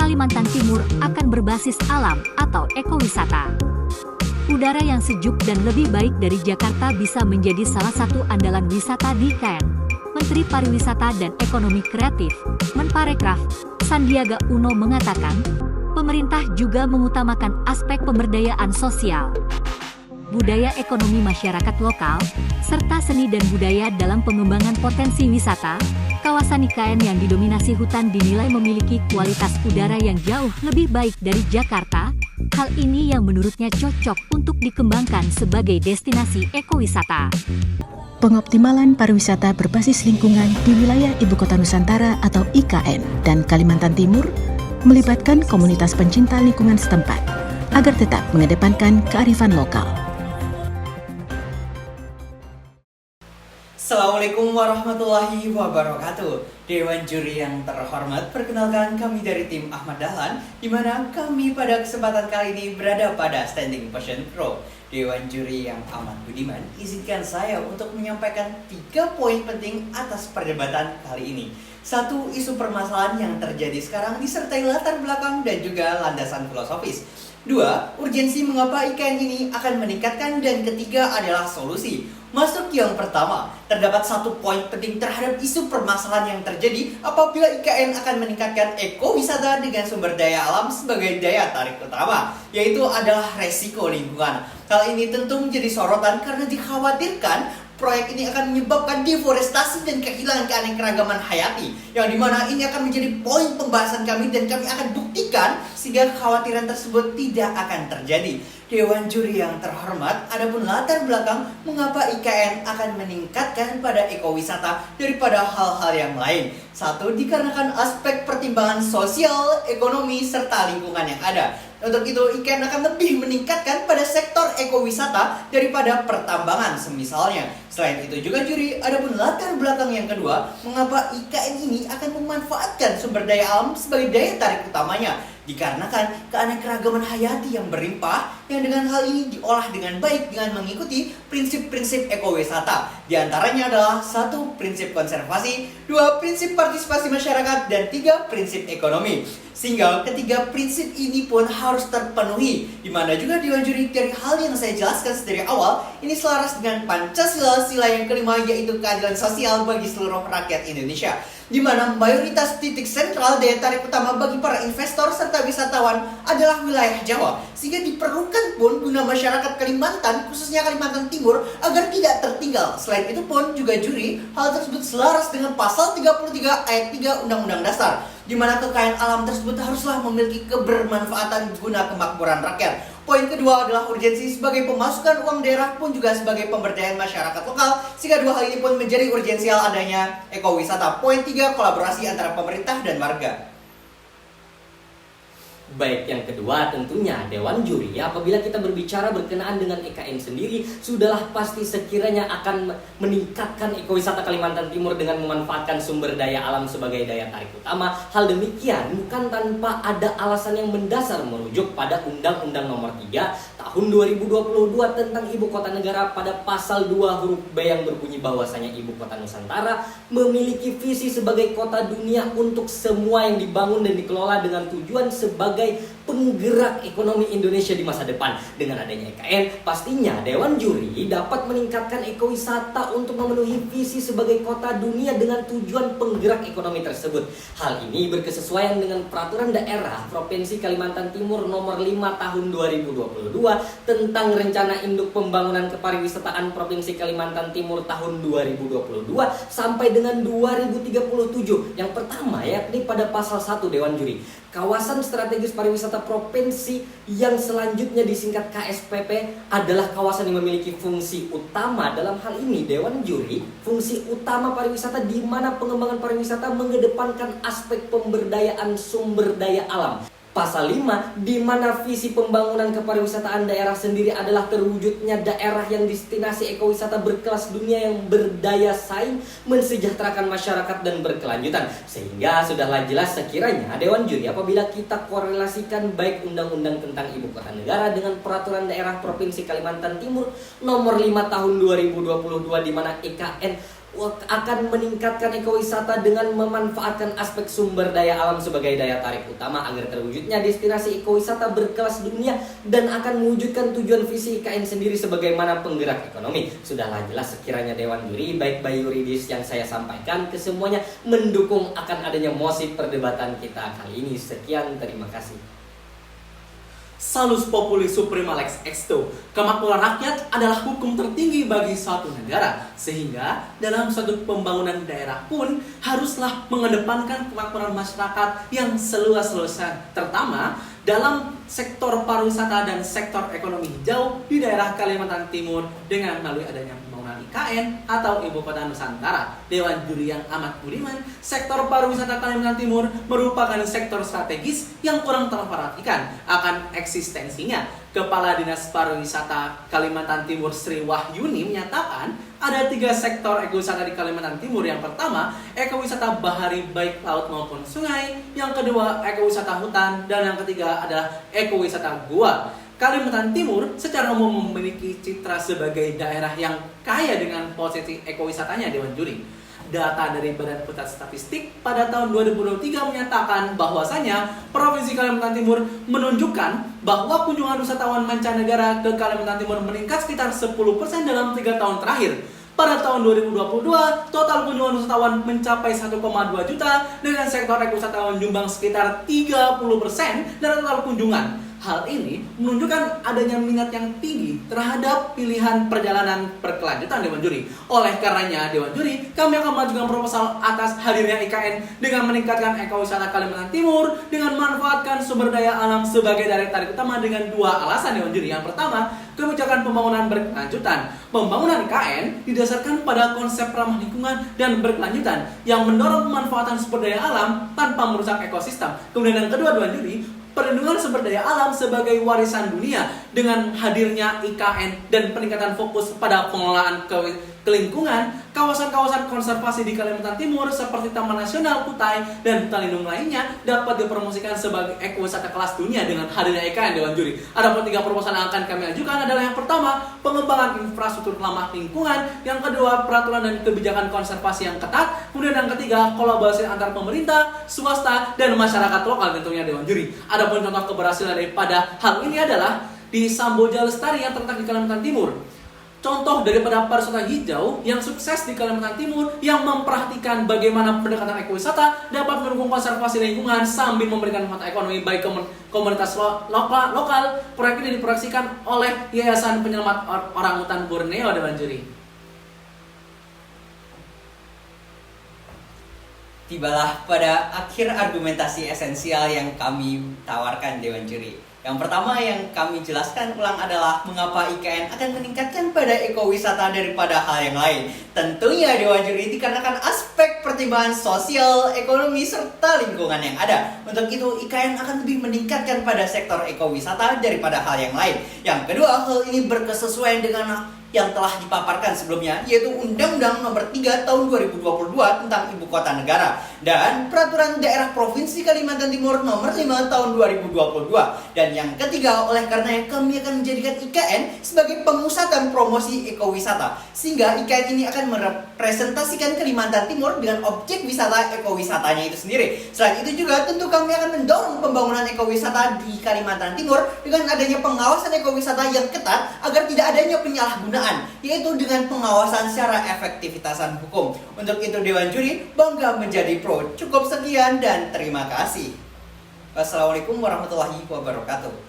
Kalimantan Timur akan berbasis alam atau ekowisata. Udara yang sejuk dan lebih baik dari Jakarta bisa menjadi salah satu andalan wisata di IKN. Menteri Pariwisata dan Ekonomi Kreatif, Menparekraf, Sandiaga Uno mengatakan, pemerintah juga mengutamakan aspek pemberdayaan sosial, budaya ekonomi masyarakat lokal, serta seni dan budaya dalam pengembangan potensi wisata. Kawasan IKN yang didominasi hutan dinilai memiliki kualitas udara yang jauh lebih baik dari Jakarta. Hal ini yang menurutnya cocok untuk dikembangkan sebagai destinasi ekowisata. Pengoptimalan pariwisata berbasis lingkungan di wilayah Ibu Kota Nusantara atau IKN dan Kalimantan Timur melibatkan komunitas pencinta lingkungan setempat agar tetap mengedepankan kearifan lokal. Assalamualaikum warahmatullahi wabarakatuh. Dewan juri yang terhormat, perkenalkan kami dari tim Ahmad Dahlan, di mana kami pada kesempatan kali ini berada pada Standing Position Pro. Dewan juri yang amat budiman, izinkan saya untuk menyampaikan 3 poin penting atas perdebatan kali ini. 1. Isu permasalahan yang terjadi sekarang disertai latar belakang dan juga landasan filosofis. 2. Urgensi mengapa IKN ini akan meningkatkan, dan ketiga adalah solusi. Masuk yang pertama, terdapat 1 poin penting terhadap isu permasalahan yang terjadi apabila IKN akan meningkatkan ekowisata dengan sumber daya alam sebagai daya tarik utama, yaitu adalah resiko lingkungan. Hal ini tentu menjadi sorotan karena dikhawatirkan proyek ini akan menyebabkan deforestasi dan kehilangan keanekaragaman hayati, yang dimana ini akan menjadi poin pembahasan kami dan kami akan buktikan sehingga kekhawatiran tersebut tidak akan terjadi. Dewan juri yang terhormat, adapun latar belakang mengapa IKN akan meningkatkan pada ekowisata daripada hal-hal yang lain. 1. Dikarenakan aspek pertimbangan sosial, ekonomi, serta lingkungan yang ada. Untuk itu, IKN akan lebih meningkatkan pada sektor ekowisata daripada pertambangan semisalnya. Selain itu juga juri, adapun latar belakang yang kedua, mengapa IKN ini akan memanfaatkan sumber daya alam sebagai daya tarik utamanya. Dikarenakan keanekaragaman hayati yang berlimpah, yang dengan hal ini diolah dengan baik dengan mengikuti prinsip-prinsip ekowisata. Di antaranya adalah 1. Prinsip konservasi, 2. Prinsip partisipasi masyarakat, dan 3. Prinsip ekonomi. Sehingga ketiga prinsip ini pun harus terpenuhi, di mana juga Dewan juri dari hal yang saya jelaskan dari awal ini selaras dengan Pancasila sila yang kelima, yaitu keadilan sosial bagi seluruh rakyat Indonesia, di mana mayoritas titik sentral daya tarik utama bagi para investor serta wisatawan adalah wilayah Jawa, sehingga diperlukan pun guna masyarakat Kalimantan, khususnya Kalimantan Timur, agar tidak tertinggal. Selain itu pun juga juri, hal tersebut selaras dengan pasal 33 ayat 3 Undang-Undang Dasar, di mana kekayaan alam tersebut haruslah memiliki kebermanfaatan guna kemakmuran rakyat. Poin kedua adalah urgensi sebagai pemasukan uang daerah pun juga sebagai pemberdayaan masyarakat lokal, sehingga dua hal ini pun menjadi urgensial adanya ekowisata. Poin 3, kolaborasi antara pemerintah dan warga. Baik, yang kedua tentunya Dewan Juri, apabila kita berbicara berkenaan dengan IKN sendiri, sudahlah pasti sekiranya akan meningkatkan ekowisata Kalimantan Timur dengan memanfaatkan sumber daya alam sebagai daya tarik utama. Hal demikian bukan tanpa ada alasan yang mendasar, merujuk pada Undang-Undang Nomor 3 Tahun 2022 tentang Ibu Kota Negara pada pasal 2 huruf B yang berbunyi bahwasanya Ibu Kota Nusantara memiliki visi sebagai kota dunia untuk semua yang dibangun dan dikelola dengan tujuan sebagai penggerak ekonomi Indonesia di masa depan. Dengan adanya IKN, pastinya Dewan Juri dapat meningkatkan ekowisata untuk memenuhi visi sebagai kota dunia dengan tujuan penggerak ekonomi tersebut. Hal ini berkesesuaian dengan Peraturan Daerah Provinsi Kalimantan Timur Nomor 5 Tahun 2022 tentang Rencana Induk Pembangunan Kepariwisataan Provinsi Kalimantan Timur tahun 2022 sampai dengan 2037. Yang pertama yakni pada pasal 1 Dewan Juri, kawasan strategis pariwisata provinsi yang selanjutnya disingkat KSPP adalah kawasan yang memiliki fungsi utama. Dalam hal ini Dewan Juri, fungsi utama pariwisata di mana pengembangan pariwisata mengedepankan aspek pemberdayaan sumber daya alam. Pasal 5, di mana visi pembangunan kepariwisataan daerah sendiri adalah terwujudnya daerah yang destinasi ekowisata berkelas dunia yang berdaya saing, mensejahterakan masyarakat dan berkelanjutan. Sehingga sudahlah jelas sekiranya Dewan Juri, apabila kita korelasikan baik Undang-Undang tentang Ibu Kota Negara dengan Peraturan Daerah Provinsi Kalimantan Timur Nomor 5 Tahun 2022, di mana IKN akan meningkatkan ekowisata dengan memanfaatkan aspek sumber daya alam sebagai daya tarik utama agar terwujudnya destinasi ekowisata berkelas dunia dan akan mewujudkan tujuan visi IKN sendiri sebagaimana penggerak ekonomi. Sudahlah jelas sekiranya Dewan Juri baik by yuridis yang saya sampaikan kesemuanya mendukung akan adanya mosi perdebatan kita kali ini. Sekian, terima kasih. Salus populi suprema lex exto. Kemakmuran rakyat adalah hukum tertinggi bagi suatu negara, sehingga dalam suatu pembangunan daerah pun haruslah mengedepankan kemakmuran masyarakat yang seluas-luasnya, terutama dalam sektor pariwisata dan sektor ekonomi hijau di daerah Kalimantan Timur dengan melalui adanya pembangunan IKN atau Ibu Kota Nusantara. Dewan Juri yang amat budiman, sektor pariwisata Kalimantan Timur merupakan sektor strategis yang kurang terperhatikan akan eksistensinya. Kepala Dinas Pariwisata Kalimantan Timur Sri Wahyuni menyatakan ada 3 sektor ekowisata di Kalimantan Timur. Yang pertama, ekowisata bahari baik laut maupun sungai. Yang kedua, ekowisata hutan. Dan yang ketiga adalah ekowisata gua. Kalimantan Timur secara umum memiliki citra sebagai daerah yang kaya dengan posisi ekowisatanya, Dewan Juri. Data dari Badan Pusat Statistik pada tahun 2023 menyatakan bahwasanya Provinsi Kalimantan Timur menunjukkan bahwa kunjungan wisatawan mancanegara ke Kalimantan Timur meningkat sekitar 10% dalam 3 tahun terakhir. Pada tahun 2022, total kunjungan wisatawan mencapai 1,2 juta dengan sektor ekowisata menyumbang sekitar 30% dari total kunjungan. Hal ini menunjukkan adanya minat yang tinggi terhadap pilihan perjalanan berkelanjutan Dewan Juri. Oleh karenanya Dewan Juri, kami akan mengajukan proposal atas hadirnya IKN dengan meningkatkan ekowisata Kalimantan Timur dengan memanfaatkan sumber daya alam sebagai daya tarik utama dengan 2 alasan Dewan Juri. Yang pertama, kebijakan pembangunan berkelanjutan. Pembangunan IKN didasarkan pada konsep ramah lingkungan dan berkelanjutan yang mendorong pemanfaatan sumber daya alam tanpa merusak ekosistem. Kemudian yang kedua Dewan Juri, perlindungan sumber daya alam sebagai warisan dunia dengan hadirnya IKN dan peningkatan fokus pada pengelolaan kelingkungan, kawasan-kawasan konservasi di Kalimantan Timur seperti Taman Nasional Kutai dan hutan lindung lainnya dapat dipromosikan sebagai ekowisata kelas dunia dengan hadirnya IKN Dewan Juri. Adapun 3 proposal yang akan kami ajukan adalah yang pertama, pengembangan infrastruktur ramah lingkungan, yang kedua, peraturan dan kebijakan konservasi yang ketat, kemudian yang ketiga, kolaborasi antar pemerintah, swasta, dan masyarakat lokal tentunya Dewan Juri. Adapun contoh keberhasilan daripada hal ini adalah di Samboja Lestari yang terletak di Kalimantan Timur. Contoh daripada pariwisata hijau yang sukses di Kalimantan Timur yang memperhatikan bagaimana pendekatan ekowisata dapat mendukung konservasi lingkungan sambil memberikan manfaat ekonomi bagi komunitas lokal. Proyek ini diproyeksikan oleh Yayasan Penyelamat Orangutan Borneo Dewan Juri. Tibalah pada akhir argumentasi esensial yang kami tawarkan Dewan Juri. Yang pertama yang kami jelaskan ulang adalah mengapa IKN akan meningkatkan pada ekowisata daripada hal yang lain. Tentunya Dewan Juri dikarenakan aspek pertimbangan sosial, ekonomi, serta lingkungan yang ada. Untuk itu IKN akan lebih meningkatkan pada sektor ekowisata daripada hal yang lain. Yang kedua, hal ini berkesesuaian dengan yang telah dipaparkan sebelumnya, yaitu Undang-Undang Nomor 3 Tahun 2022 tentang Ibu Kota Negara dan Peraturan Daerah Provinsi Kalimantan Timur Nomor 5 Tahun 2022. Dan yang ketiga, oleh karenanya kami akan menjadikan IKN sebagai pengusat dan promosi ekowisata, sehingga IKN ini akan merepresentasikan Kalimantan Timur dengan objek wisata ekowisatanya itu sendiri. Selain itu juga tentu kami akan mendorong pembangunan ekowisata di Kalimantan Timur dengan adanya pengawasan ekowisata yang ketat agar tidak adanya penyalahgunaan, yaitu dengan pengawasan secara efektivitasan hukum. Untuk itu Dewan Juri bangga menjadi pro. Cukup sekian dan terima kasih. Wassalamualaikum warahmatullahi wabarakatuh.